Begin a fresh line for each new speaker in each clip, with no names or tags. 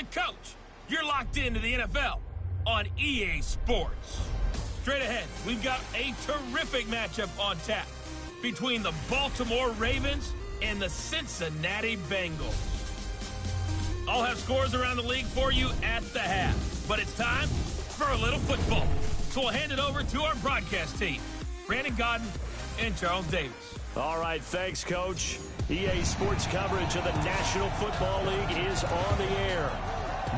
the coach. You're locked into the NFL on EA Sports. Straight ahead, we've got a terrific matchup on tap between the Baltimore Ravens and the Cincinnati Bengals. I'll have scores around the league for you at the half, but it's time for a little football. So we'll hand it over to our broadcast team, Brandon Godden and Charles Davis.
All right, thanks, Coach. EA Sports coverage of the National Football League is on the air.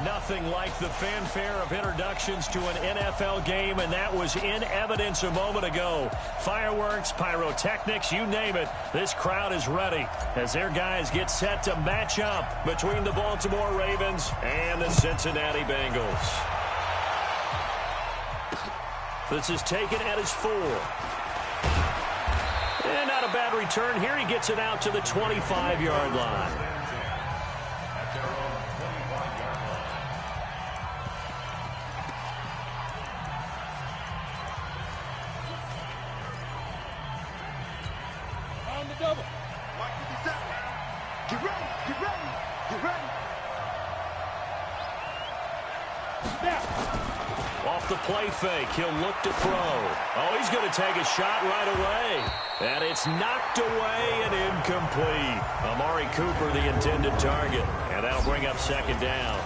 Nothing like the fanfare of introductions to an NFL game, and that was in evidence a moment ago. Fireworks, pyrotechnics, you name it. This crowd is ready as their guys get set to match up between the Baltimore Ravens and the Cincinnati Bengals. This is taken at his 4. And not a bad return here. He gets it out to the 25-yard line. Off the play fake, he'll look to throw. Oh, he's going to take a shot right away. And it's knocked away and incomplete. Amari Cooper, the intended target. And that'll bring up second down.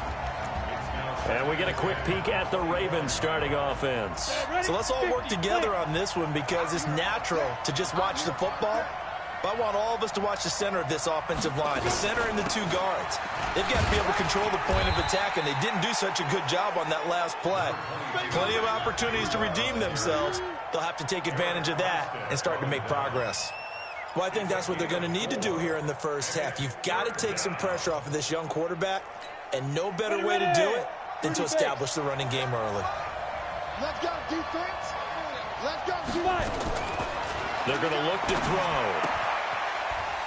And we get a quick peek at the Ravens starting offense.
So let's all work together on this one because it's natural to just watch the football. But I want all of us to watch the center of this offensive line, the center and the 2 guards. They've got to be able to control the point of attack, and they didn't do such a good job on that last play. Plenty of opportunities to redeem themselves. They'll have to take advantage of that and start to make progress. Well, I think that's what they're going to need to do here in the first half. You've got to take some pressure off of this young quarterback, and no better way to do it than to establish the running game early.
Let's go, defense. Let's go, defense.
They're going to look to throw.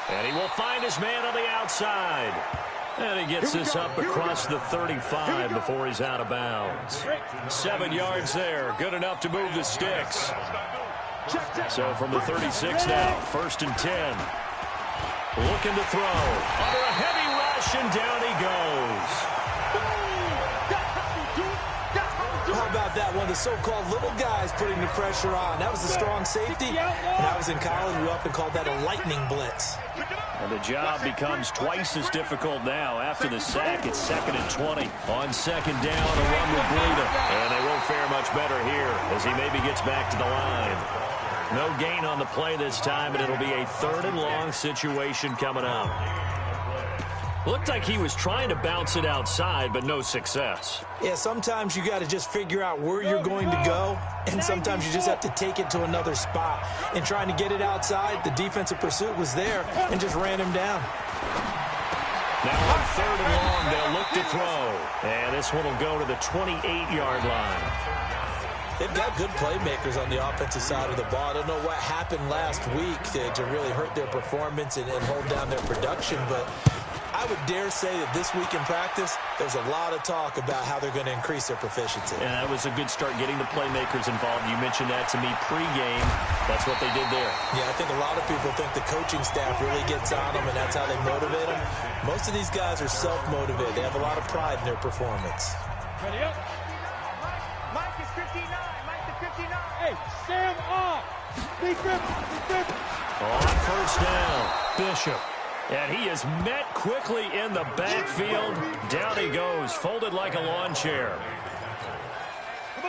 And he will find his man on the outside. And he gets this up across the 35 before he's out of bounds. 7 yards there. Good enough to move the sticks. So from the 36 now, 1st and 10. Looking to throw. Under a heavy rush, and down he goes.
How about that? One of the so-called little guys putting the pressure on. That was a strong safety. And I was in college, we often called that a lightning blitz.
And the job becomes twice as difficult now. After the sack, it's 2nd and 20. On second down, a run with Breida. And they won't fare much better here as he maybe gets back to the line. No gain on the play this time, and it'll be a 3rd and long situation coming up. Looked like he was trying to bounce it outside, but no success.
Yeah, sometimes you got to just figure out where you're going to go, and sometimes you just have to take it to another spot. And trying to get it outside, the defensive pursuit was there and just ran him down.
Now on 3rd and long, they'll look to throw. And this one will go to the 28-yard line.
They've got good playmakers on the offensive side of the ball. I don't know what happened last week to really hurt their performance and hold down their production, but I would dare say that this week in practice, there's a lot of talk about how they're going to increase their proficiency.
And that was a good start getting the playmakers involved. You mentioned that to me pregame. That's what they did there.
Yeah, I think a lot of people think the coaching staff really gets on them, and that's how they motivate them. Most of these guys are self-motivated. They have a lot of pride in their performance.
Ready up. Mike is 59. Mike is 59. Hey, Sam off. Big rip. Big rip.
On 1st down, Bishop. And he is met quickly in the backfield. Down he goes, folded like a lawn chair.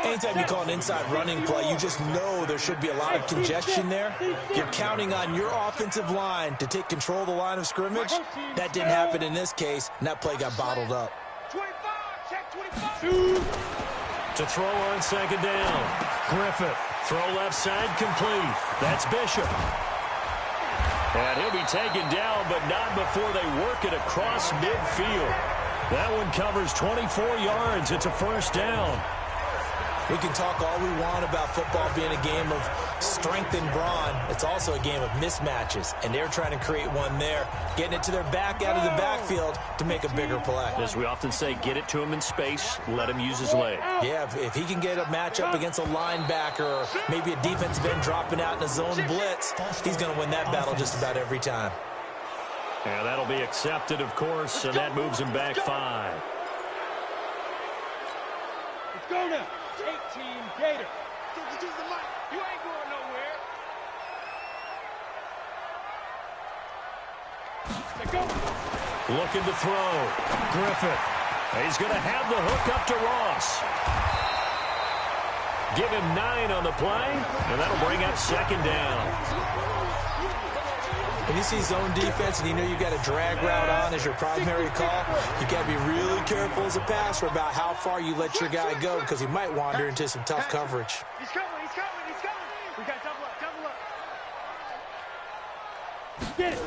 Anytime you call an inside running play, you just know there should be a lot of congestion there. You're counting on your offensive line to take control of the line of scrimmage. That didn't happen in this case, and that play got bottled up.
25, check 25.
To throw on 2nd down. Griffith, throw left side complete. That's Bishop. And he'll be taken down, but not before they work it across midfield. That one covers 24 yards. It's a 1st down.
We can talk all we want about football being a game of strength and brawn. It's also a game of mismatches, and they're trying to create one there, getting it to their back out of the backfield to make a bigger play.
As we often say, get it to him in space, let him use his leg.
Yeah, if he can get a matchup against a linebacker or maybe a defensive end dropping out in a zone blitz, he's going to win that battle just about every time.
And that'll be accepted, of course, and that moves him back 5.
Let's go now. 18 Gator. You ain't going nowhere. Let's go.
Looking to throw. Griffith. He's going to have the hook up to Ross. Give him 9 on the play, and that'll bring up second down.
When you see zone defense and you know you've got a drag route on as your primary call, you got to be really careful as a passer about how far you let your guy go because he might wander into some tough coverage.
He's coming. We got double up. Get it.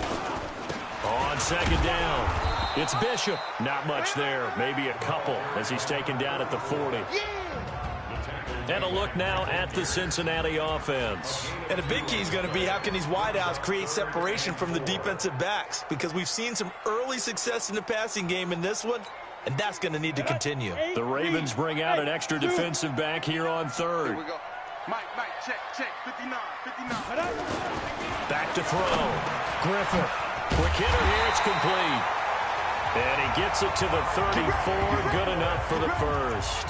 On second down, it's Bishop. Not much there, maybe a couple as he's taken down at the 40. And a look now at the Cincinnati offense.
And a big key is going to be how can these wideouts create separation from the defensive backs, because we've seen some early success in the passing game in this one, and that's going to need to continue.
The Ravens bring out an extra defensive back here on third.
Here we go. Mike, check. 59.
Back to throw. Griffith. Quick hitter here. It's complete. And he gets it to the 34. Good enough for the first.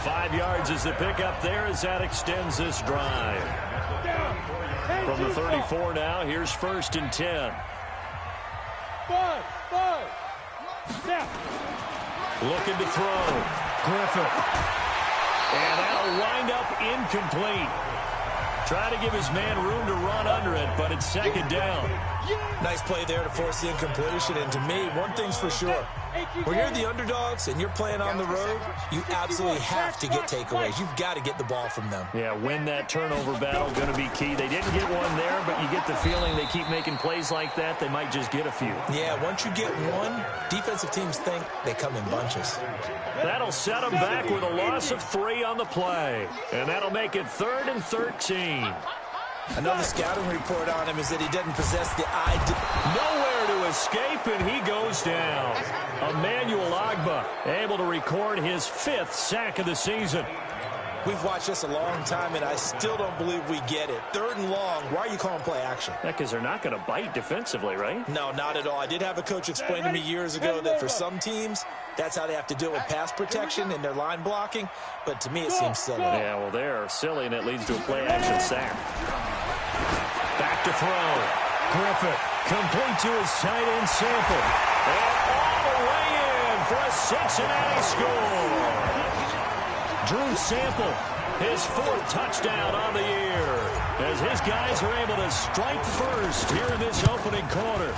5 yards is the pickup there as that extends this drive. From the 34 now, here's 1st and 10.
5. Snap.
Looking to throw. Griffith. And that'll wind up incomplete. Try to give his man room to run under it, but it's second down.
Nice play there to force the incompletion. And to me, one thing's for sure. When you're the underdogs and you're playing on the road, you absolutely have to get takeaways. You've got to get the ball from them.
Yeah, win that turnover battle, going to be key. They didn't get one there, but you get the feeling they keep making plays like that, they might just get a few.
Yeah, once you get one, defensive teams think they come in bunches.
That'll set them back with a loss of 3 on the play. And that'll make it 3rd and 13.
Another scouting report on him is that he doesn't possess the eye.
Nowhere to escape, and he goes down. Emmanuel Ogbah able to record his 5th sack of the season.
We've watched this a long time, and I still don't believe we get it. 3rd and long, why are you calling play action?
Because they're not going to bite defensively, right?
No, not at all. I did have a coach explain to me years ago that for some teams, that's how they have to deal with pass protection and their line blocking. But to me, it seems silly.
Yeah, well, they're silly, and it leads to a play-action sack. Back to throw. Griffith, complete to his tight end Sample. And all the way in for a Cincinnati score. Drew Sample, his 4th touchdown on the year, as his guys are able to strike first here in this opening quarter.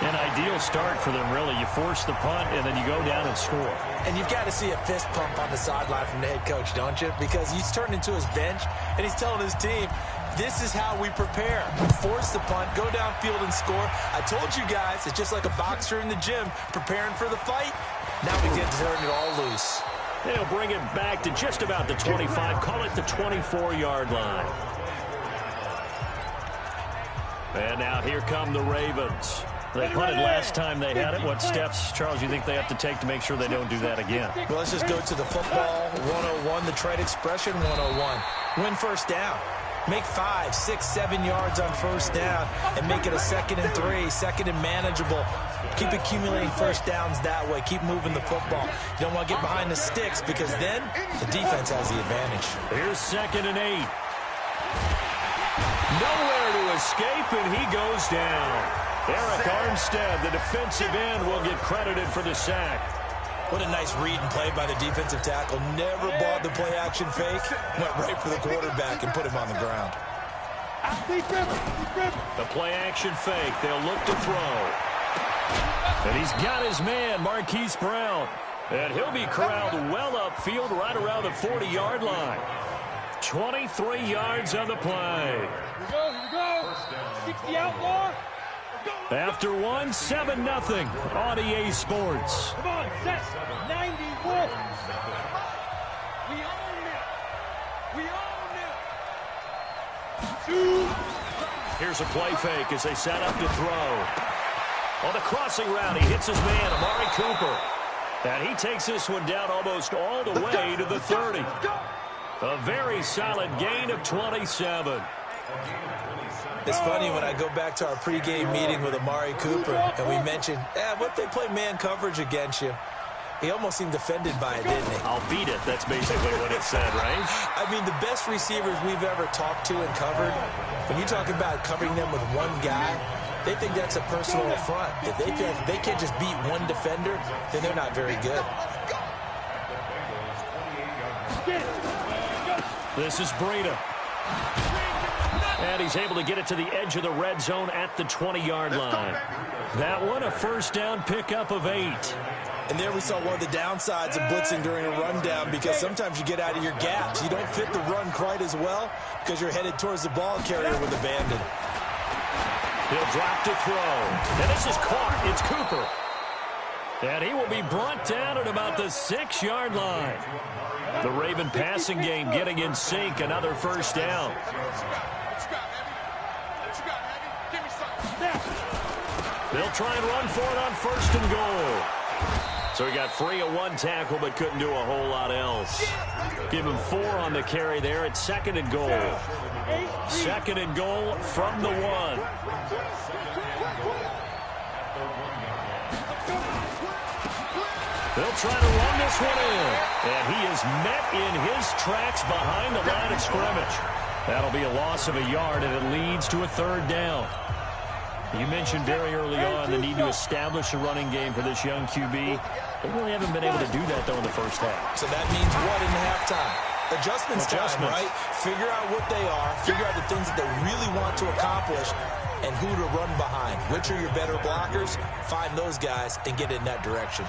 An ideal start for them, really. You force the punt, and then you go down and score.
And you've got to see a fist pump on the sideline from the head coach, don't you? Because he's turned into his bench, and he's telling his team, this is how we prepare. Force the punt, go downfield and score. I told you guys, it's just like a boxer in the gym preparing for the fight. Now we get to turn it all loose.
They'll bring it back to just about the 25. Call it the 24-yard line. And now here come the Ravens. They punted last time they had it. What steps, Charles, you think they have to take to make sure they don't do that again?
Well, let's just go to the football 101, the trade expression 101. Win first down. Make 5, 6, 7 yards on first down and make it a 2nd and 3, 2nd and manageable. Keep accumulating first downs that way. Keep moving the football. You don't want to get behind the sticks because then the defense has the advantage.
Here's 2nd and 8. Nowhere to escape, and he goes down. Eric Armstead, the defensive end, will get credited for the sack.
What a nice read and play by the defensive tackle. Never bought the play-action fake. Went right for the quarterback and put him on the ground.
The play-action fake. They'll look to throw. And he's got his man, Marquise Brown. And he'll be corralled well upfield right around the 40-yard line. 23 yards on the play.
Here we go. 60 outlaw.
After 1, 7-0 on EA Sports.
Come on, set 91. We own it. 2.
Here's a play fake as they set up to throw. On the crossing route, he hits his man, Amari Cooper. And he takes this one down almost all the way to the 30. A very solid gain of 27.
It's funny when I go back to our pregame meeting with Amari Cooper and we mentioned, what if they play man coverage against you? He almost seemed offended by it, didn't he?
I'll beat it. That's basically what it said, right?
I mean, the best receivers we've ever talked to and covered, when you talk about covering them with one guy, they think that's a personal affront. If they feel like they can't just beat one defender, then they're not very good.
This is Breida. And he's able to get it to the edge of the red zone at the 20-yard line. That one, a first down pickup of 8.
And there we saw one of the downsides of blitzing during a rundown, because sometimes you get out of your gaps. You don't fit the run quite as well because you're headed towards the ball carrier with abandon.
He'll drop to throw. And this is caught. It's Cooper. And he will be brought down at about the 6-yard line. The Raven passing game getting in sync. Another first down. They'll try and run for it on first and goal. So he got free of one tackle but couldn't do a whole lot else. Give him 4 on the carry there at second and goal. Second and goal from the 1. They'll try to run this one in. And he is met in his tracks behind the line of scrimmage. That'll be a loss of a yard, and it leads to a third down. You mentioned very early on the need to establish a running game for this young QB. They really haven't been able to do that, though, in the first half.
So that means what in halftime? Adjustments time, right? Figure out what they are. Figure out the things that they really want to accomplish and who to run behind. Which are your better blockers? Find those guys and get in that direction.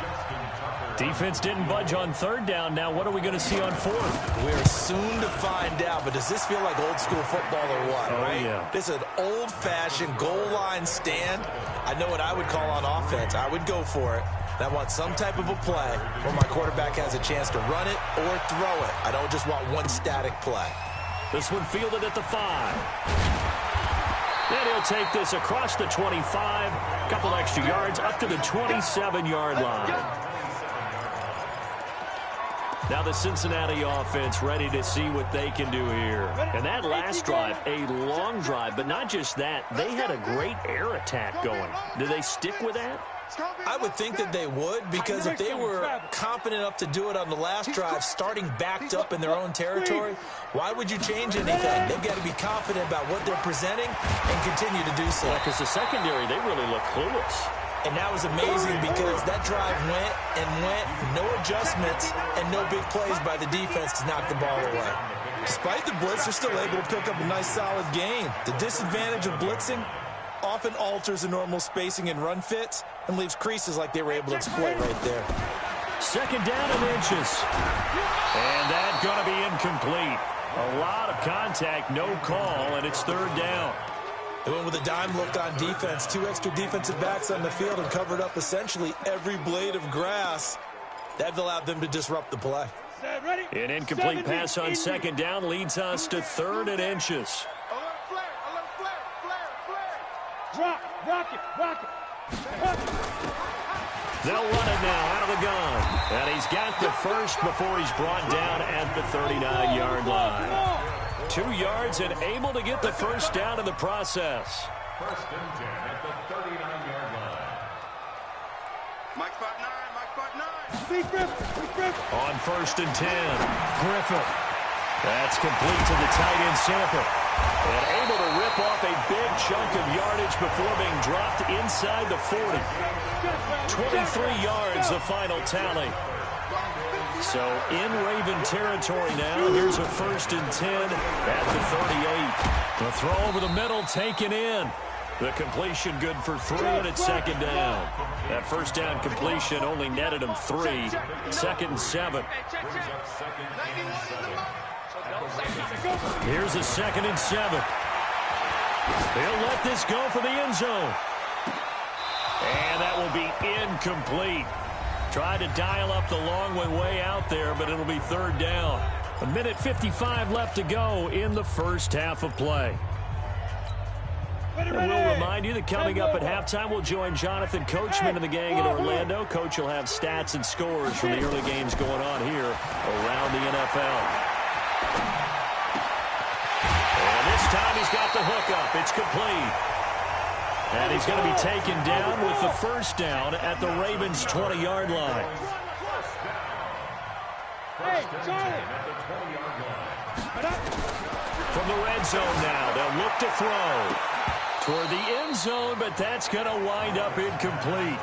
Defense didn't budge on third down. Now what are we going to see on fourth?
We're soon to find out, but does this feel like old school football or what, right?
Yeah.
This is an old-fashioned goal line stand. I know what I would call on offense. I would go for it. And I want some type of a play where my quarterback has a chance to run it or throw it. I don't just want one static play.
This one fielded at the 5. Then he'll take this across the 25, a couple extra yards up to the 27-yard line. Now the Cincinnati offense ready to see what they can do here. And that last drive, a long drive, but not just that. They had a great air attack going. Do they stick with that?
I would think that they would, because if they were confident enough to do it on the last drive, starting backed up in their own territory, why would you change anything? They've got to be confident about what they're presenting and continue to do so.
Because the secondary, they really look clueless.
And that was amazing because that drive went and went, no adjustments, and no big plays by the defense to knock the ball away. Despite the blitz, they're still able to pick up a nice, solid gain. The disadvantage of blitzing often alters the normal spacing and run fits and leaves creases like they were able to exploit right there.
Second down and inches. And that's going to be incomplete. A lot of contact, no call, and it's third down.
They went with a dime look on defense. 2 extra defensive backs on the field and covered up essentially every blade of grass. That allowed them to disrupt the play.
An incomplete pass on second down leads us to third and inches.
Rock it.
They'll run it now out of the gun. And he's got the first before he's brought down at the 39-yard line. 2 yards and able to get the first down in the process.
First and 10 at the 39-yard line. Mike 5'9",
Big Griffin.
On first and 10, Griffin. That's complete to the tight end, Samper. And able to rip off a big chunk of yardage before being dropped inside the 40. 23 yards, the final tally. So in Raven territory now. Here's a first and 10 at the 38. The throw over the middle taken in. The completion good for 3, and it's second down. That first down completion only netted him 3. Second and 7. Here's a second and 7. They'll let this go for the end zone. And that will be incomplete. Tried to dial up the long one way out there, but it'll be third down. 1:55 left to go in the first half of play. And we'll remind you that coming up at halftime, we'll join Jonathan Coachman and the gang in Orlando. Coach will have stats and scores from the early games going on here around the NFL. And this time he's got the hookup. It's complete. And he's going to be taken down with the first down at the Ravens' 20-yard line.
Hey, Charlie.
From the red zone now, they'll look to throw toward the end zone, but that's going to wind up incomplete.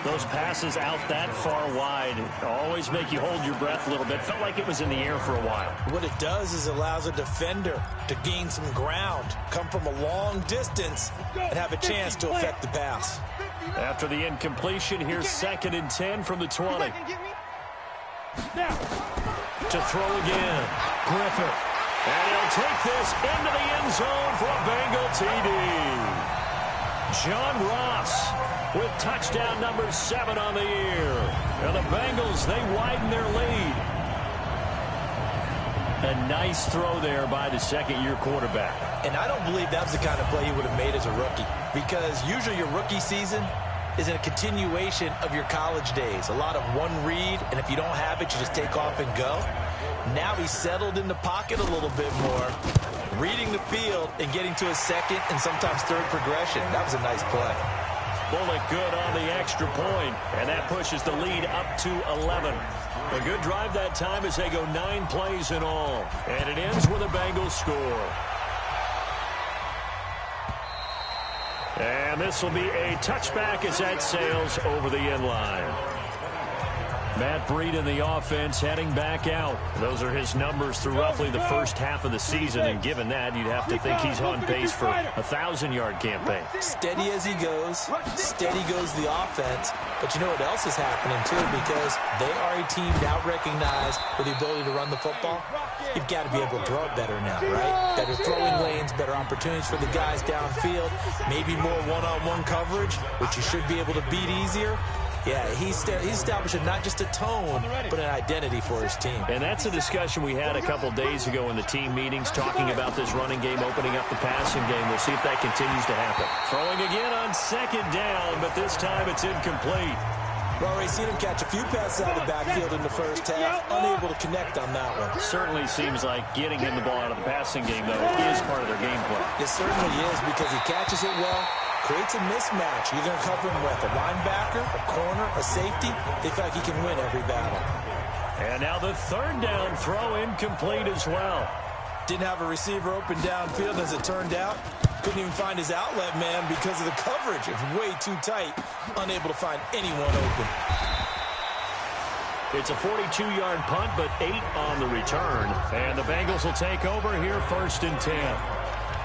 Those passes out that far wide always make you hold your breath a little bit. Felt like it was in the air for a while.
What it does is it allows a defender to gain some ground, come from a long distance, and have a chance to affect the pass.
After the incompletion, here's 2nd and 10 from the 20. To throw again, Griffith. And he'll take this into the end zone for a Bengal TD. John Ross with touchdown number 7 on the year. And the Bengals, they widen their lead. A nice throw there by the second-year quarterback.
And I don't believe that was the kind of play he would have made as a rookie, because usually your rookie season is in a continuation of your college days. A lot of one read, and if you don't have it, you just take off and go. Now he's settled in the pocket a little bit more, reading the field and getting to his second and sometimes third progression. That was a nice play.
Bullock good on the extra point, and that pushes the lead up to 11. A good drive that time as they go 9 plays in all. And it ends with a Bengals score. And this will be a touchback as that sails over the end line. Matt Breed in the offense heading back out. Those are his numbers through roughly the first half of the season, and given that, you'd have to think he's on pace for a 1,000-yard campaign.
Steady as he goes, steady goes the offense, but you know what else is happening too, because they are a team now recognized with the ability to run the football. You've got to be able to throw it better now, right? Better throwing lanes, better opportunities for the guys downfield, maybe more one-on-one coverage, which you should be able to beat easier. Yeah, he's establishing not just a tone, but an identity for his team.
And that's a discussion we had a couple days ago in the team meetings, talking about this running game, opening up the passing game. We'll see if that continues to happen. Throwing again on 2nd down, but this time it's incomplete.
We've already seen him catch a few passes out of the backfield in the first half, unable to connect on that one.
Certainly seems like getting him the ball out of the passing game, though, is part of their game plan.
It certainly is, because he catches it well, creates a mismatch. You're going to cover him with a linebacker, a corner, a safety. They feel like he can win every battle.
And now the 3rd down throw incomplete as well.
Didn't have a receiver open downfield, as it turned out. Couldn't even find his outlet man because of the coverage. It's way too tight. Unable to find anyone open.
It's a 42-yard punt, but 8 on the return. And the Bengals will take over here 1st and 10.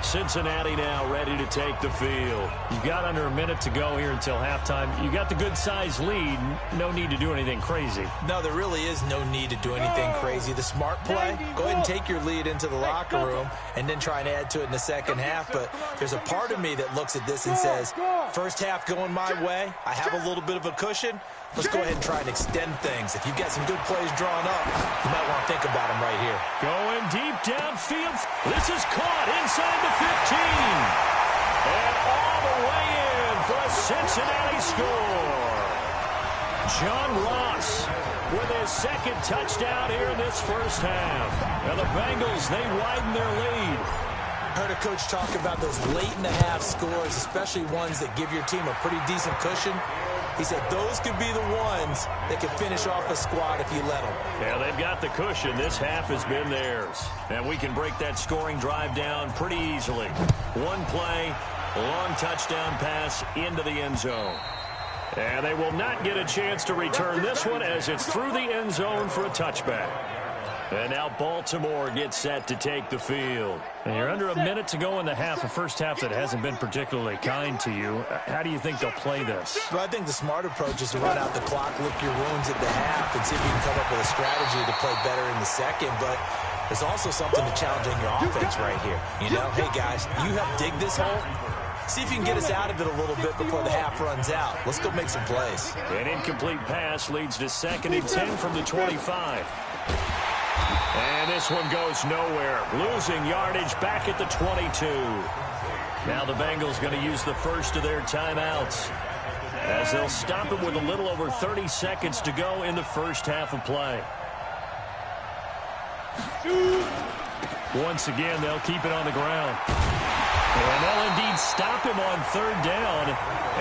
Cincinnati now ready to take the field. You've got under a minute to go here until halftime. You got the good-sized lead. No need to do anything crazy.
No, there really is no need to do anything crazy. The smart play, go ahead and take your lead into the locker room and then try and add to it in the second half. But there's a part of me that looks at this and says, first half going my way, I have a little bit of a cushion. Let's go ahead and try and extend things. If you've got some good plays drawn up, you might want to think about them right here.
Going deep downfield. This is caught inside the 15. And all the way in for a Cincinnati score. John Ross with his 2nd touchdown here in this first half. And the Bengals, they widen their lead.
Heard a coach talk about those late-in-the-half scores, especially ones that give your team a pretty decent cushion. He said those could be the ones that can finish off a squad if you let them.
Yeah, they've got the cushion. This half has been theirs. And we can break that scoring drive down pretty easily. One play, long touchdown pass into the end zone. And they will not get a chance to return this one as it's through the end zone for a touchback. And now Baltimore gets set to take the field. And you're under a minute to go in the half, a first half that hasn't been particularly kind to you. How do you think they'll play this?
Well, I think the smart approach is to run out the clock, lick your wounds at the half, and see if you can come up with a strategy to play better in the second. But there's also something to challenging your offense right here. You know, hey, guys, you help dig this hole. See if you can get us out of it a little bit before the half runs out. Let's go make some plays.
An incomplete pass leads to 2nd and 10 from the 25. And this one goes nowhere. Losing yardage back at the 22. Now the Bengals going to use the first of their timeouts, as they'll stop it with a little over 30 seconds to go in the first half of play. Once again, they'll keep it on the ground. And they'll indeed stop him on 3rd down.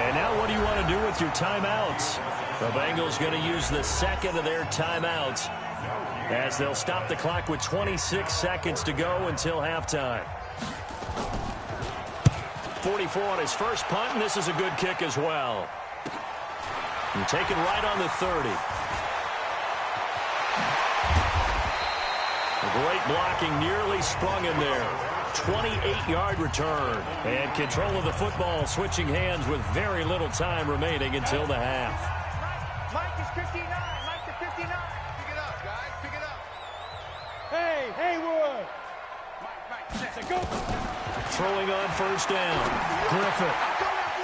And now what do you want to do with your timeouts? The Bengals going to use the 2nd of their timeouts as they'll stop the clock with 26 seconds to go until halftime. 44 on his first punt, and this is a good kick as well. And taken right on the 30. Great blocking, nearly sprung in there. 28-yard return. And control of the football, switching hands with very little time remaining until the half.
Mike is 59. Mike to 59.
Pick it up, guys. Pick it up.
Hey, Haywood. Mike, set, go.
Throwing on first down. Griffith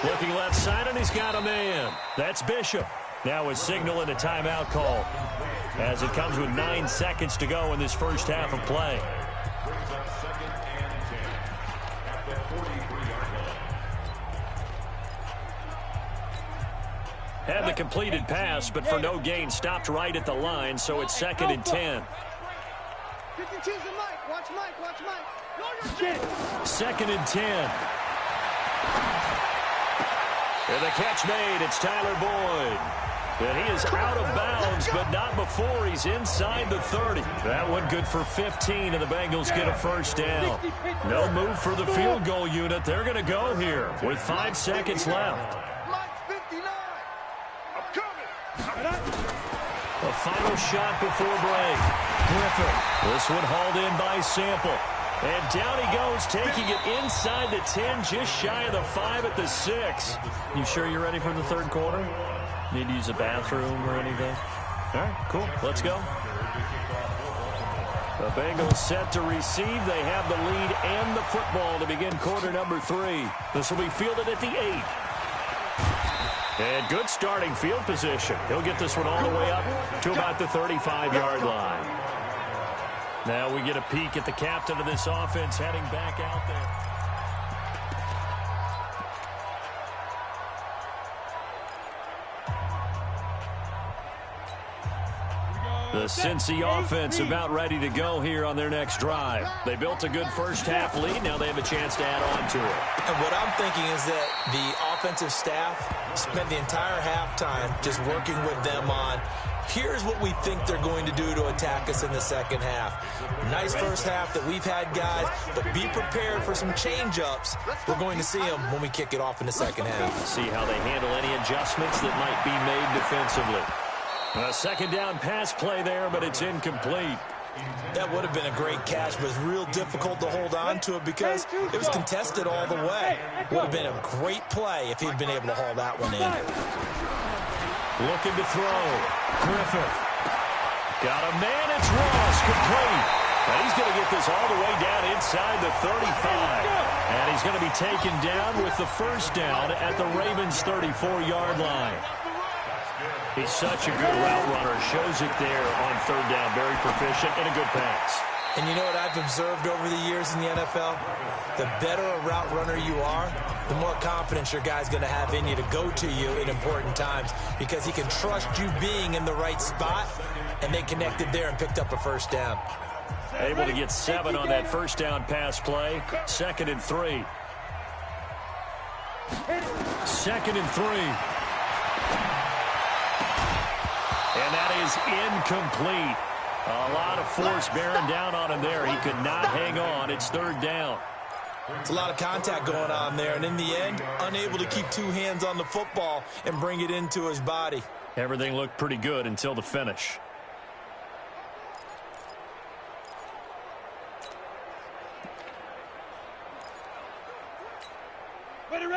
looking left side, and he's got a man. That's Bishop. Now a signal and a timeout call, as it comes with 9 seconds to go in this first half of play.
Brings up 2nd and 10 at the 43-yard line.
Had the completed pass, but for no gain, stopped right at the line, so it's 2nd and 10.
52's the Mike. Watch Mike. Watch Mike. Know your shit.
2nd and 10. And the catch made. It's Tyler Boyd. And he is out of bounds, but not before he's inside the 30. That one good for 15, and the Bengals get a first down. No move for the field goal unit. They're going to go here with 5 seconds left.
Mike's 59. I'm coming.
A final shot before break. Griffith. This one hauled in by Sample. And down he goes, taking it inside the 10, just shy of the 5 at the 6. You sure you're ready for the third quarter? Need to use a bathroom or anything? All right, cool. Let's go. The Bengals set to receive. They have the lead and the football to begin quarter number 3. This will be fielded at the 8. And good starting field position. He'll get this one all the way up to about the 35-yard line. Now we get a peek at the captain of this offense heading back out there. The Cincy offense about ready to go here on their next drive. They built a good first half lead. Now they have a chance to add on to it.
And what I'm thinking is that the offensive staff spent the entire halftime just working with them on, here's what we think they're going to do to attack us in the second half. Nice first half that we've had, guys, but be prepared for some change-ups. We're going to see them when we kick it off in the second half.
See how they handle any adjustments that might be made defensively. A second down pass play there, but it's incomplete.
That would have been a great catch, but it's real difficult to hold on to it because it was contested all the way. Would have been a great play if he'd been able to haul that one in.
Looking to throw. Griffith. Got a man. It's Ross. Complete. And he's going to get this all the way down inside the 35. And he's going to be taken down with the first down at the Ravens' 34-yard line. He's such a good route runner. Shows it there on third down. Very proficient and a good pass.
And you know what I've observed over the years in the NFL? The better a route runner you are, the more confidence your guy's going to have in you to go to you in important times because he can trust you being in the right spot, and they connected there and picked up a first down.
Able to get 7 on that first down pass play. 2nd and 3. 2nd and 3. And that is incomplete. A lot of force bearing down on him there. He could not hang on. It's third down.
It's a lot of contact going on there, and in the end, unable to keep 2 hands on the football and bring it into his body.
Everything looked pretty good until the finish.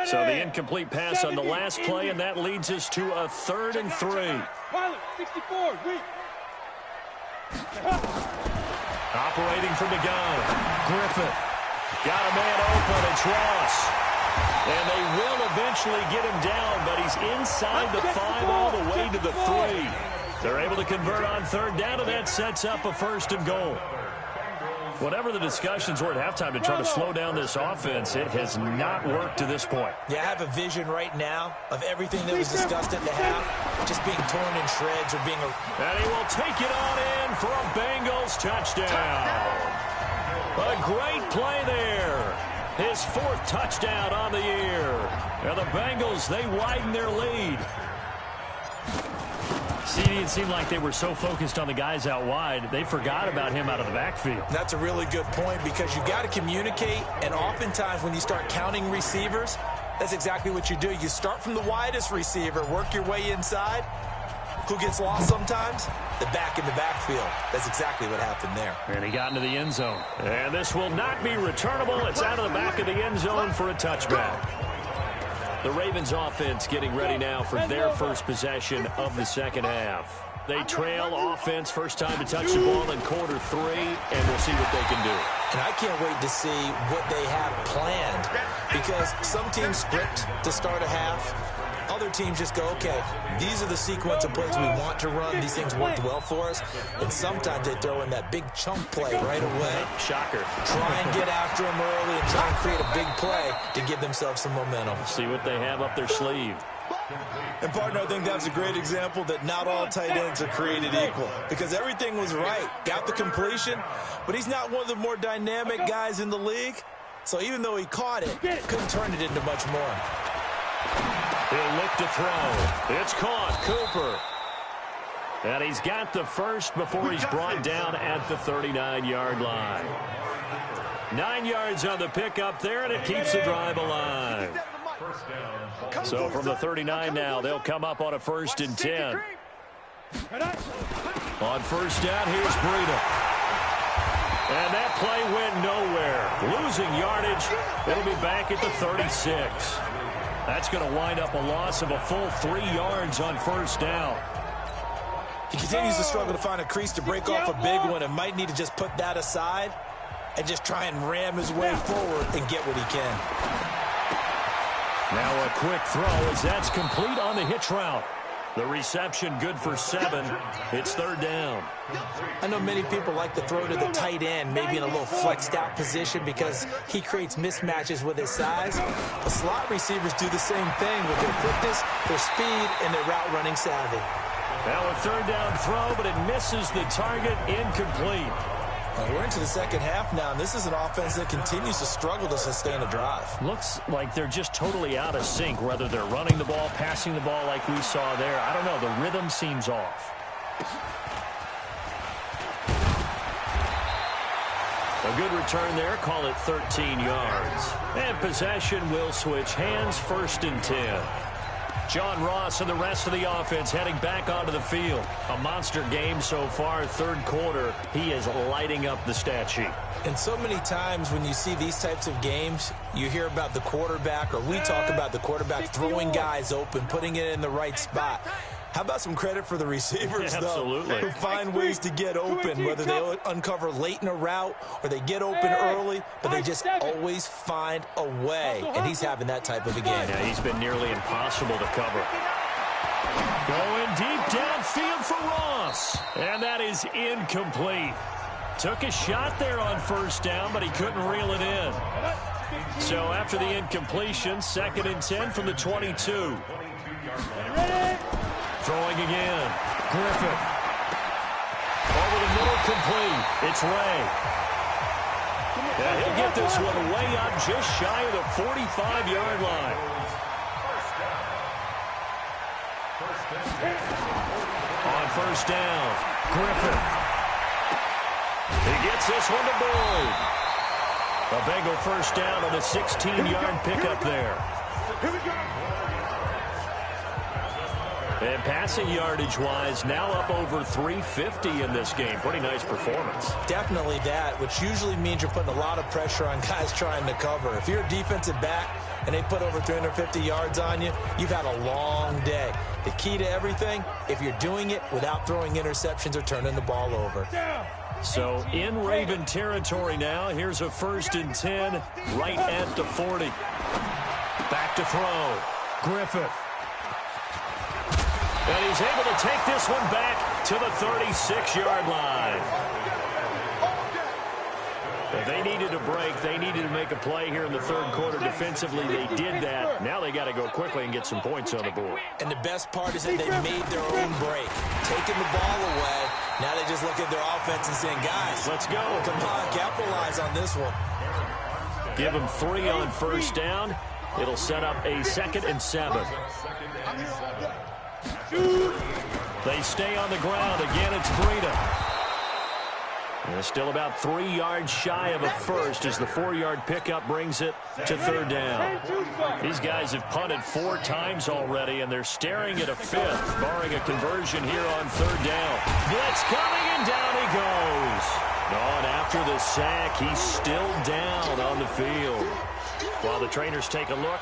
So the incomplete pass on the last play, and that leads us to a 3rd and 3.
Pilot, 64, weak.
Operating from the gun. Griffith. Got a man open. It's Ross. And they will eventually get him down, but he's inside the 5 all the way to the 3. They're able to convert on third down, and that sets up a 1st and goal. Whatever the discussions were at halftime to try to slow down this offense, it has not worked to this point.
Yeah, I have a vision right now of everything that was discussed at the half just being torn in shreds or being...
And he will take it on in for a Bengals touchdown. A great play there. His 4th touchdown on the year. And the Bengals, they widen their lead. See, it seemed like they were so focused on the guys out wide, they forgot about him out of the backfield.
That's a really good point because you got to communicate, and oftentimes when you start counting receivers, that's exactly what you do. You start from the widest receiver, work your way inside. Who gets lost sometimes? The back in the backfield. That's exactly what happened there.
And he got into the end zone. And this will not be returnable. It's out of the back of the end zone for a touchback. The Ravens offense getting ready now for their first possession of the second half. They trail offense, first time to touch the ball in quarter 3, and we'll see what they can do.
And I can't wait to see what they have planned because some teams script to start a half. Other teams just go, okay, these are the sequence of plays we want to run. These things worked well for us. And sometimes they throw in that big chunk play right away.
Shocker.
Try and get after them early and try and create a big play to give themselves some momentum.
See what they have up their sleeve.
And, partner, I think that's a great example that not all tight ends are created equal because everything was right. Got the completion, but he's not one of the more dynamic guys in the league. So even though he caught it, couldn't turn it into much more.
He'll look to throw. It's caught. Cooper. And he's got the first before he's brought down at the 39-yard line. 9 yards on the pickup there, and it keeps the drive alive. So from the 39 now, they'll come up on a 1st and 10. On first down, here's Breida. And that play went nowhere. Losing yardage. It'll be back at the 36. That's going to wind up a loss of a full 3 yards on first down.
He continues to struggle to find a crease to break off a big one and might need to just put that aside and just try and ram his way forward and get what he can.
Now a quick throw as that's complete on the hitch route. The reception good for 7. It's 3rd down.
I know many people like to throw to the tight end, maybe in a little flexed out position because he creates mismatches with his size. The slot receivers do the same thing with their quickness, their speed, and their route running savvy.
Now a 3rd down throw, but it misses the target, incomplete.
And we're into the second half now, and this is an offense that continues to struggle to sustain a drive.
Looks like they're just totally out of sync, whether they're running the ball, passing the ball like we saw there. I don't know. The rhythm seems off. A good return there. Call it 13 yards. And possession will switch hands, 1st and 10. John Ross and the rest of the offense heading back onto the field. A monster game so far, 3rd quarter. He is lighting up the stat sheet.
And so many times when you see these types of games, you hear about the quarterback, or we talk about the quarterback throwing guys open, putting it in the right spot. How about some credit for the receivers, though, who find ways to get open, whether they uncover late in a route or they get open early, but they just always find a way, and he's having that type of a game.
Yeah, he's been nearly impossible to cover. Going deep downfield for Ross, and that is incomplete. Took a shot there on first down, but he couldn't reel it in. So after the incompletion, 2nd and 10 from the 22. Throwing again. Griffith. Over the middle, complete. It's Ray. And he'll get this one way up just shy of the 45-yard line. On first down, Griffith. He gets this one to Boyd. A Bengal first down on a 16-yard pickup there.
Here we go.
And passing yardage-wise, now up over 350 in this game. Pretty nice performance.
Definitely that, which usually means you're putting a lot of pressure on guys trying to cover. If you're a defensive back and they put over 350 yards on you, you've had a long day. The key to everything, if you're doing it without throwing interceptions or turning the ball over.
So in Raven territory now, here's a 1st and 10 right at the 40. Back to throw. Griffith. And he's able to take this one back to the 36-yard line. They needed a break. They needed to make a play here in the 3rd quarter defensively. They did that. Now they got to go quickly and get some points on the board.
And the best part is that they made their own break. Taking the ball away. Now they just look at their offense and saying, guys,
let's go.
Come on, capitalize on this one.
Give them 3 on first down. It'll set up a 2nd and 7. They stay on the ground. Again, it's Breida. And still about 3 yards shy of a first as the 4-yard pickup brings it to third down. These guys have punted 4 times already, and they're staring at a 5th, barring a conversion here on third down. Blitz coming, and down he goes. On after the sack, he's still down on the field. While the trainers take a look,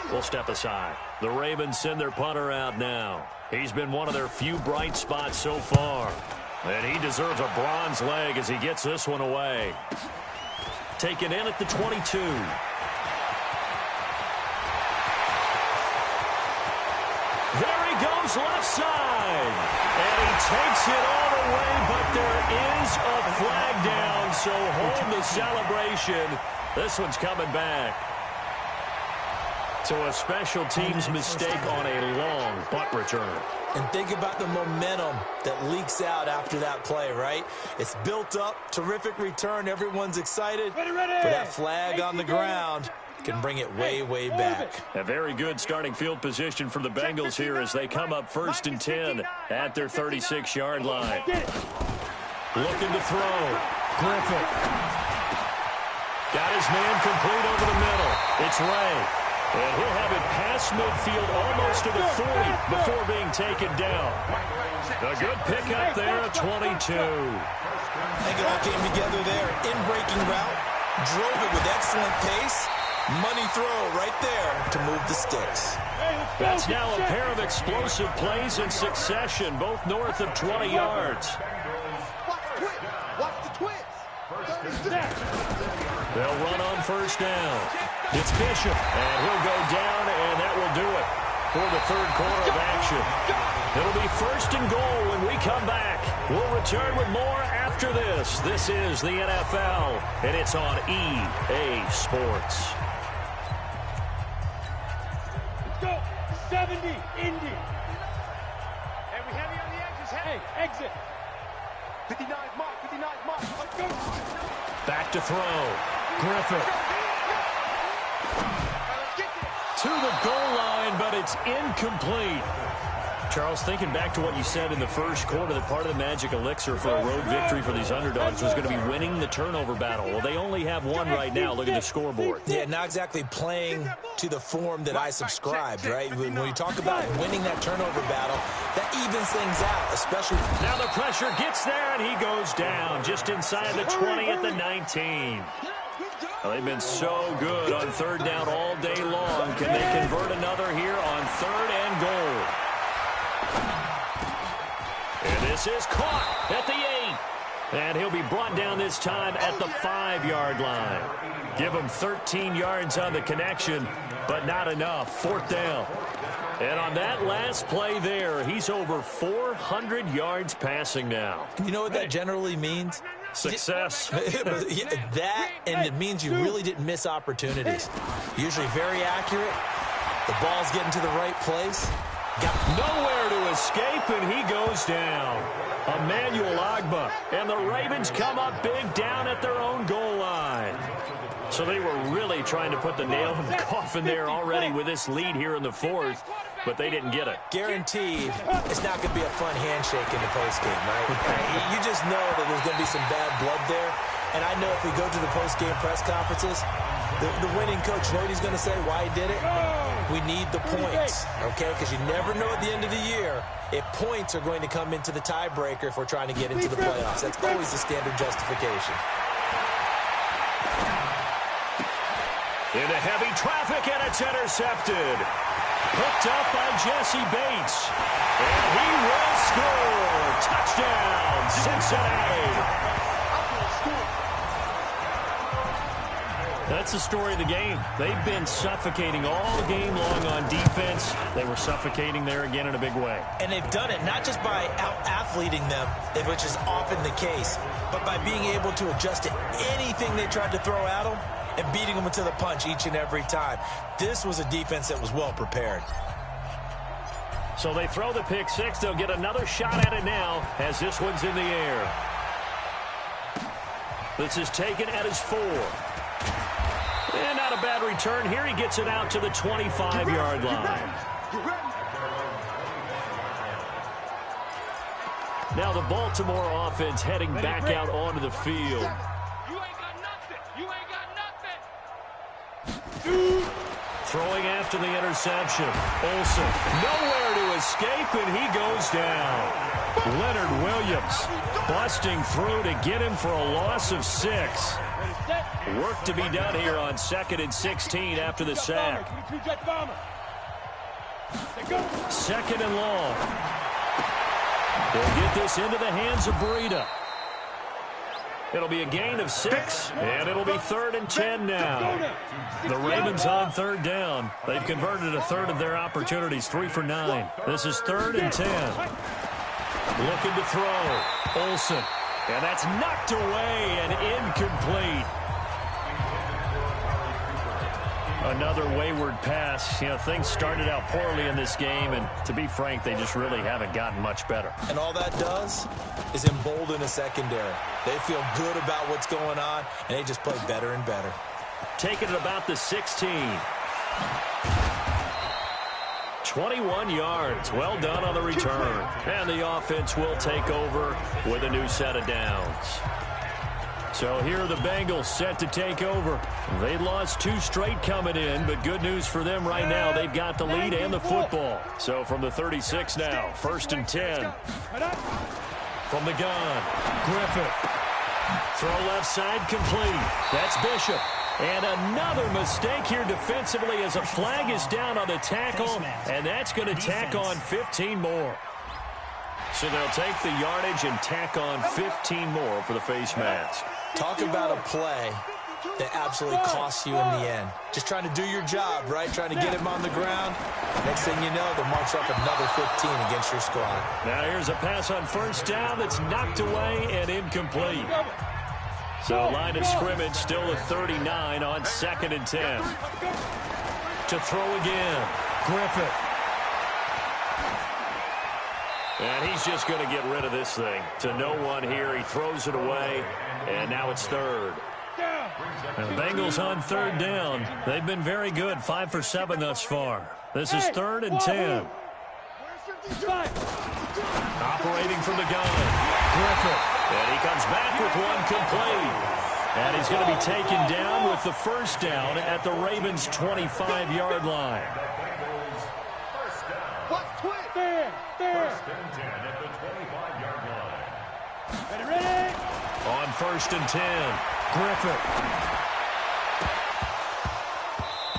we'll step aside. The Ravens send their punter out now. He's been one of their few bright spots so far. And he deserves a bronze leg as he gets this one away. Taken in at the 22. There he goes, left side. And he takes it all the way, but there is a flag down, so hold the celebration. This one's coming back. So a special teams mistake on a long punt return.
And think about the momentum that leaks out after that play, right? It's built up, terrific return, everyone's excited. But that flag on the ground can bring it way, way back.
A very good starting field position for the Bengals here as they come up 1st and 10 at their 36-yard line. Looking to throw. Griffith. Got his man complete over the middle. It's Ray. And he'll have it past midfield almost to the 40 before being taken down. A good pickup there at 22.
I think it all came together there. In-breaking route, drove it with excellent pace. Money throw right there to move the sticks.
That's now a pair of explosive plays in succession, both north of 20 yards.
Watch the twins.
They'll run on first down. It's Bishop, and he'll go down, and that will do it for the third quarter of action. It'll be 1st and goal when we come back. We'll return with more after this. This is the NFL, and it's on EA Sports.
Let's go. 70, Indy. And we heavy on the edges. Hey, exit. 59 mark, 59 mark. Let's go.
Back to throw. Griffith. To the goal line, but it's incomplete. Charles, thinking back to what you said in the first quarter, that part of the magic elixir for a road victory for these underdogs was going to be winning the turnover battle. Well, they only have one right now. Look at the scoreboard.
Yeah, not exactly playing to the form that I subscribed, right? When you talk about winning that turnover battle, that evens things out, especially.
Now the pressure gets there, and he goes down just inside the 20 at the 19. Well, they've been so good on third down all day long. Can they convert another here on 3rd and goal? And this is caught at the 8. And he'll be brought down this time at the 5-yard line. Give him 13 yards on the connection, but not enough. 4th down. And on that last play there, he's over 400 yards passing now.
You know what that generally means?
Success.
That, and it means you really didn't miss opportunities. Usually very accurate. The ball's getting to the right place.
Got nowhere to escape, and he goes down. Emmanuel Ogbah. And the Ravens come up big down at their own goal line. So they were really trying to put the nail in the coffin there already with this lead here in the 4th, but they didn't get it.
Guaranteed it's not going to be a fun handshake in the postgame, right? You just know that there's going to be some bad blood there. And I know if we go to the postgame press conferences, the winning coach, you know what he's going to say, why he did it? We need the points, okay? Because you never know at the end of the year if points are going to come into the tiebreaker if we're trying to get into the playoffs. That's always the standard justification.
Into heavy traffic, and it's intercepted. Hooked up by Jesse Bates. And he will score. Touchdown, Cincinnati. That's the story of the game. They've been suffocating all game long on defense. They were suffocating there again in a big way.
And they've done it not just by out-athleting them, which is often the case, but by being able to adjust to anything they tried to throw at them and beating them into the punch each and every time. This was a defense that was well prepared.
So they throw the pick six. They'll get another shot at it now as this one's in the air. This is taken at his 4. And not a bad return here. He gets it out to the 25-yard line. Now the Baltimore offense heading back out onto the field.
You ain't got nothing. You ain't got nothing.
Throwing after the interception. Olsen nowhere to escape, and he goes down. Leonard Williams busting through to get him for a loss of 6. Work to be done here on 2nd and 16 after the sack. 2nd and long. They'll get this into the hands of Breida. It'll be a gain of 6, and it'll be 3rd and 10 now. The Ravens on 3rd down. They've converted a third of their opportunities, 3 for 9. This is 3rd and 10. Looking to throw. Olsen. And that's knocked away and incomplete. Another wayward pass. You know, things started out poorly in this game, and to be frank, they just really haven't gotten much better.
And all that does is embolden a secondary. They feel good about what's going on, and they just play better and better.
Taking it about the 16. 21 yards. Well done on the return. And the offense will take over with a new set of downs. So here are the Bengals set to take over. They lost 2 straight coming in, but good news for them right now. They've got the lead and the football. So from the 36 now, 1st and 10. From the gun, Griffith. Throw left side complete. That's Bishop. And another mistake here defensively as a flag is down on the tackle, and that's going to tack on 15 more. So they'll take the yardage and tack on 15 more for the face mask.
Talk about a play that absolutely costs you in the end. Just trying to do your job, right? Trying to get him on the ground. Next thing you know, they'll march up another 15 against your squad.
Now here's a pass on 1st down that's knocked away and incomplete. So line of scrimmage still at 39 on 2nd and 10. To throw again, Griffith. And he's just going to get rid of this thing. To no one here, he throws it away, and now it's 3rd. And the Bengals on 3rd down. They've been very good, 5 for 7 thus far. This is 3rd and 10. Operating from the gun, Griffith. And he comes back with one complete. And he's going to be taken down with the 1st down at the Ravens' 25-yard line. On 1st and 10, Griffith.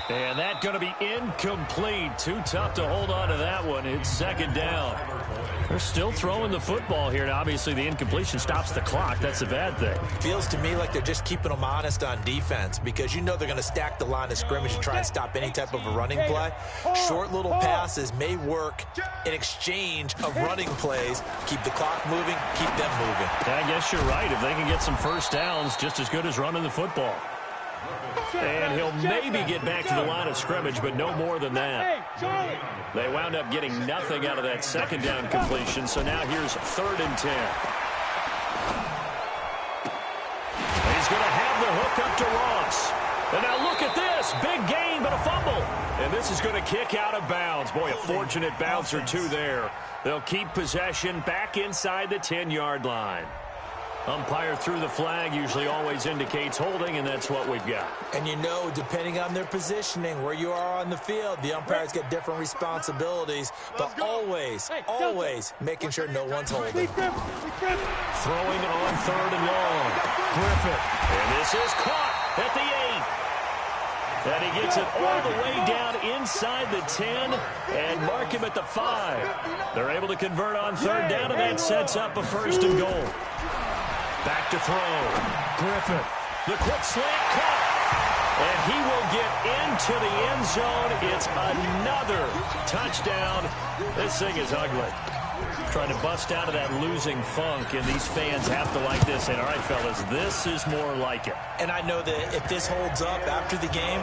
And that's going to be incomplete. Too tough to hold on to that one. It's 2nd down. They're still throwing the football here. Now, obviously, the incompletion stops the clock. That's a bad thing.
Feels to me like they're just keeping them honest on defense because you know they're going to stack the line of scrimmage and try and stop any type of a running play. Short little passes may work in exchange of running plays. Keep the clock moving, keep them moving.
I guess you're right. If they can get some 1st downs, just as good as running the football. And he'll maybe get back to the line of scrimmage, but no more than that. They wound up getting nothing out of that 2nd down completion, so now here's 3rd and 10. He's going to have the hook up to Ross. And now look at this. Big gain, but a fumble. And this is going to kick out of bounds. Boy, a fortunate bounce or two there. They'll keep possession back inside the 10-yard line. Umpire threw the flag, usually always indicates holding, and that's what we've got.
And you know, depending on their positioning, where you are on the field, the umpires get different responsibilities, but always making sure no one's holding.
Throwing it on 3rd and long. Griffith. And this is caught at the 8. And he gets it all the way down inside the 10 and mark him at the 5. They're able to convert on 3rd down, and that sets up a 1st and goal. Back to throw. Griffith. The quick slant cut. And he will get into the end zone. It's another touchdown. This thing is ugly. Trying to bust out of that losing funk, and these fans have to like this. And all right, fellas, this is more like it.
And I know that if this holds up after the game,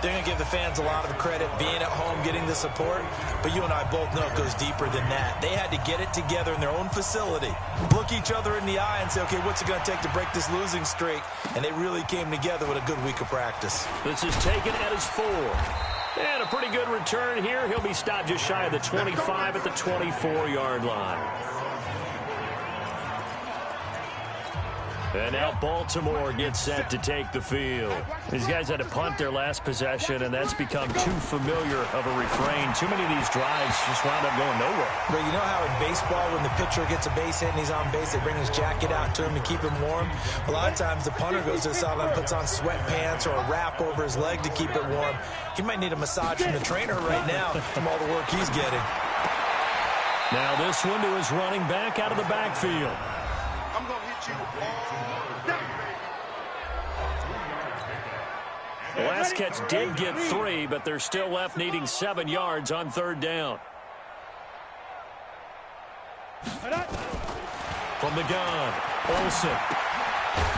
they're going to give the fans a lot of credit being at home, getting the support. But you and I both know it goes deeper than that. They had to get it together in their own facility, look each other in the eye and say, okay, what's it going to take to break this losing streak? And they really came together with a good week of practice.
This is taken at his 4. And a pretty good return here. He'll be stopped just shy of the 25 at the 24-yard line. And now Baltimore gets set to take the field. These guys had to punt their last possession, and that's become too familiar of a refrain. Too many of these drives just wound up going nowhere.
But you know how in baseball, when the pitcher gets a base hit and he's on base, they bring his jacket out to him to keep him warm? A lot of times the punter goes to the sideline, puts on sweatpants or a wrap over his leg to keep it warm. He might need a massage from the trainer right now from all the work he's getting.
Now this one to his running back out of the backfield.
I'm going to hit you all day,
The last catch did get 3, but they're still left needing 7 yards on 3rd down. From the gun, Olsen.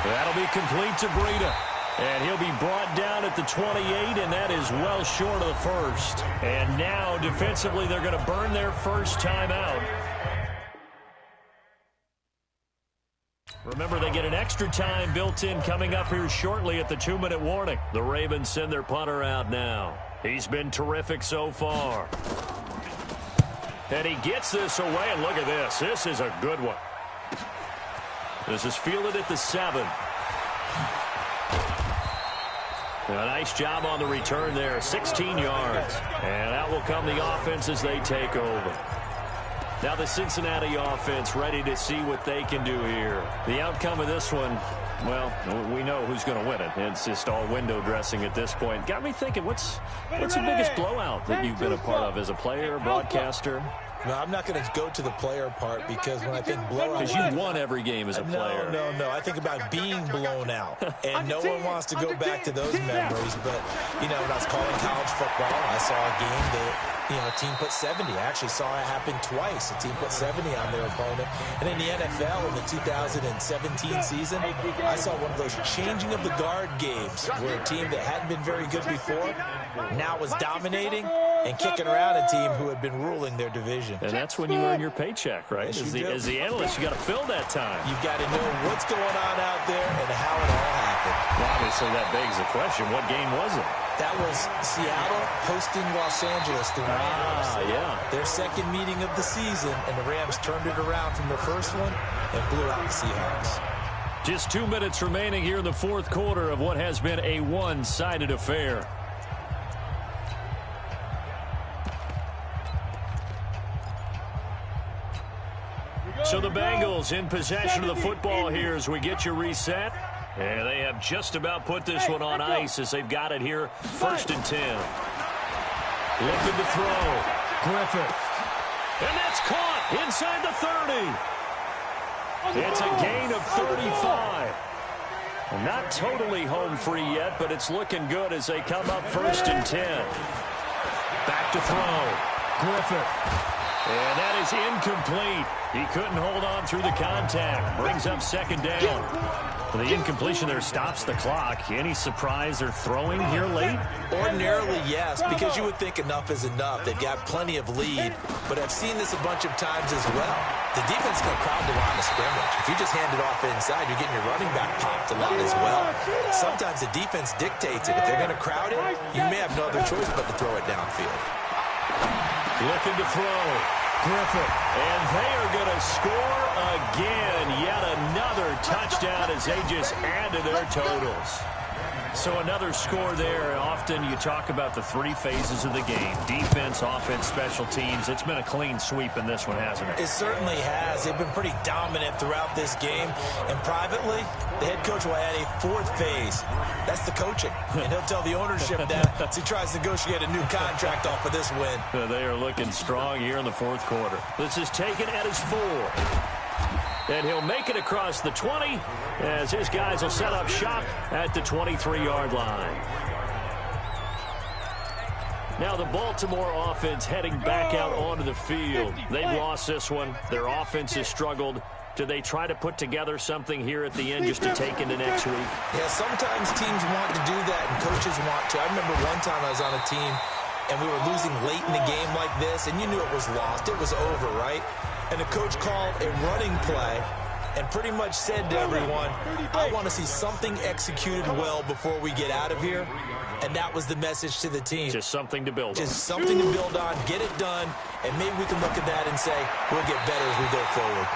That'll be complete to Breida. And he'll be brought down at the 28, and that is well short of the first. And now, defensively, they're going to burn their first timeout. Remember, they get an extra time built in coming up here shortly at the 2-minute warning. The Ravens send their punter out now. He's been terrific so far. And he gets this away, and look at this. This is a good one. This is fielded at the 7. A nice job on the return there, 16 yards. And out will come the offense as they take over. Now the Cincinnati offense ready to see what they can do here. The outcome of this one, well, we know who's going to win it. It's just all window dressing at this point. Got me thinking, what's the biggest blowout that you've been a part of as a player, broadcaster?
No, I'm not going to go to the player part because when I think blowout...
Because you've won every game as a player.
No. I think about being blown out. And no one wants to go back to those memories. But, you know, when I was calling college football, I saw a game that, you know, a team put 70. I actually saw it happen twice. A team put 70 on their opponent. And in the NFL, in the 2017 season, I saw one of those changing of the guard games where a team that hadn't been very good before now was dominating and kicking around a team who had been ruling their division.
And that's when you earn your paycheck, right?
Yes,
as the analyst, you got to fill that time.
You've got to know what's going on out there and how it all happened.
Well, obviously, that begs the question, what game was it?
That was Seattle hosting Los Angeles, the Rams.
Yeah.
Their second meeting of the season, and the Rams turned it around from the first one and blew out the Seahawks.
Just 2 minutes remaining here in the 4th quarter of what has been a one-sided affair. So the Bengals in possession of the football here as we get you reset. And they have just about put this one on ice as they've got it here. 1st and 10. Looking to throw. Griffith. And that's caught inside the 30. It's a gain of 35. Not totally home free yet, but it's looking good as they come up 1st and 10. Back to throw. Griffith. And that is incomplete. He couldn't hold on through the contact. Brings up 2nd down. The incompletion there stops the clock. Any surprise they're throwing here late?
Ordinarily, yes, because you would think enough is enough. They've got plenty of lead, but I've seen this a bunch of times as well. The defense can crowd the line of scrimmage. If you just hand it off inside, you're getting your running back popped a lot as well. Sometimes the defense dictates it. If they're going to crowd it, you may have no other choice but to throw it downfield.
Looking to throw. Griffith. And they are going to score again. Yet another touchdown as they just add to their totals. So another score there. Often you talk about the 3 phases of the game. Defense, offense, special teams. It's been a clean sweep in this one, hasn't it?
It certainly has. They've been pretty dominant throughout this game. And privately, the head coach will add a 4th phase. That's the coaching. And he'll tell the ownership that as he tries to negotiate a new contract off of this win.
They are looking strong here in the 4th quarter. This is taken at his 4. And he'll make it across the 20 as his guys will set up shop at the 23-yard line. Now the Baltimore offense heading back out onto the field. They've lost this one. Their offense has struggled. Do they try to put together something here at the end just to take into next week?
Yeah, sometimes teams want to do that and coaches want to. I remember one time I was on a team and we were losing late in the game like this, and you knew it was lost. It was over, right? And the coach called a running play and pretty much said to everyone, I want to see something executed well before we get out of here. And that was the message to the team.
Just something to build on.
Just something to build on, get it done, and maybe we can look at that and say, we'll get better as we go forward.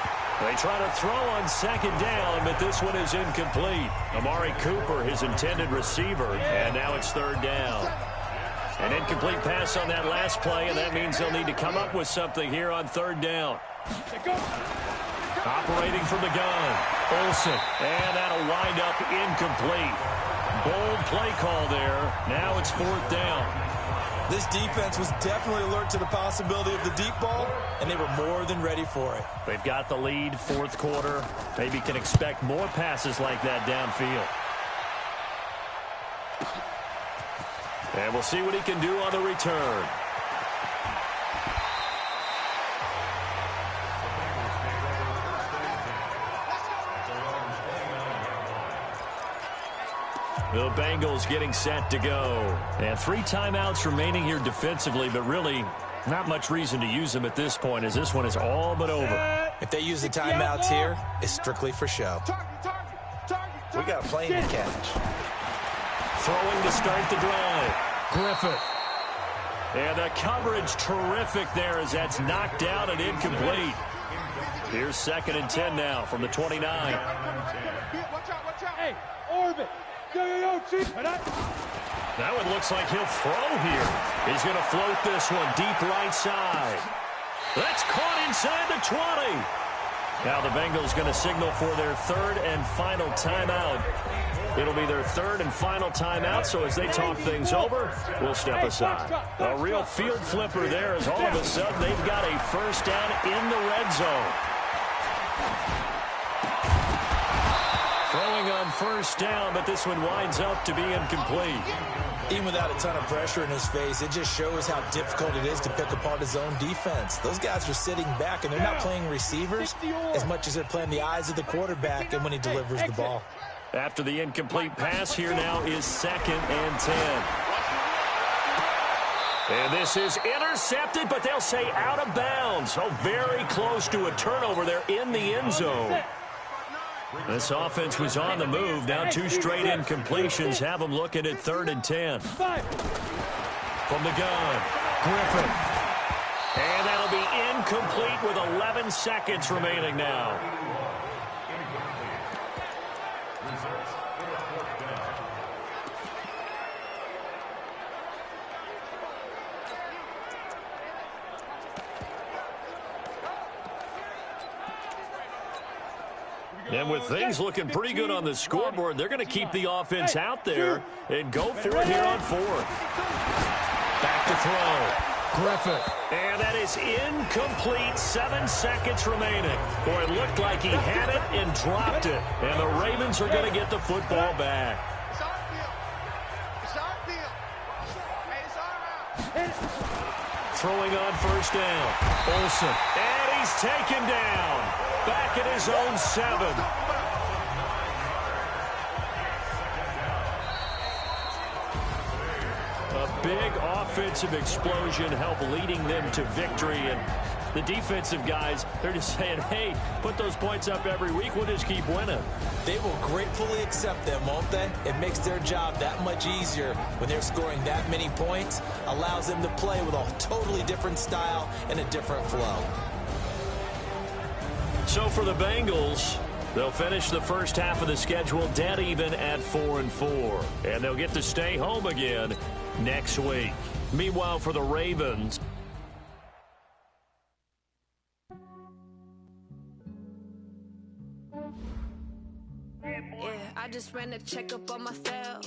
They try to throw on second down, but this one is incomplete. Amari Cooper, his intended receiver, and now it's third down. An incomplete pass on that last play, and that means they'll need to come up with something here on third down. Operating from the gun, Olsen, and that'll wind up incomplete. Bold play call there. Now it's fourth down.
This defense was definitely alert to the possibility of the deep ball, and they were more than ready for it.
They've got the lead, fourth quarter. Maybe can expect more passes like that downfield. And we'll see what he can do on the return. The Bengals getting set to go. And 3 timeouts remaining here defensively, but really not much reason to use them at this point as this one is all but over.
If they use the timeouts here, it's strictly for show. We got a plane to catch.
Throwing to start the drive. Griffith. And the coverage terrific there as that's knocked down and incomplete. Here's 2nd and 10 now from the 29.
Watch out. Hey, Orbit.
That one looks like he'll throw here. He's going to float this one deep right side. That's caught inside the 20. Now the Bengals going to signal for their 3rd and final timeout. It'll be their 3rd and final timeout, so as they talk things over, we'll step aside. A real field flipper there as all of a sudden they've got a first down in the red zone. Throwing on first down, but this one winds up to be incomplete.
Even without a ton of pressure in his face, it just shows how difficult it is to pick apart his own defense. Those guys are sitting back, and they're not playing receivers as much as they're playing the eyes of the quarterback and when he delivers the ball.
After the incomplete pass, here now is 2nd and 10. And this is intercepted, but they'll say out of bounds. Oh, very close to a turnover there in the end zone. This offense was on the move. Now 2 straight incompletions have them looking at 3rd and 10. From the gun, Griffin. And that'll be incomplete with 11 seconds remaining now. And with things looking pretty good on the scoreboard, they're going to keep the offense out there and go for it here on 4th. Back to throw. Griffith. And that is incomplete. 7 seconds remaining. Boy, it looked like he had it and dropped it. And the Ravens are going to get the football back. Throwing on first down. Olsen. And he's taken down. Back at his own 7. A big offensive explosion helped leading them to victory. And the defensive guys, they're just saying, hey, put those points up every week. We'll just keep winning.
They will gratefully accept them, won't they? It makes their job that much easier when they're scoring that many points. Allows them to play with a totally different style and a different flow.
So for the Bengals, they'll finish the first half of the schedule dead even at 4-4. And they'll get to stay home again next week. Meanwhile, for the Ravens,
I just ran a checkup on myself.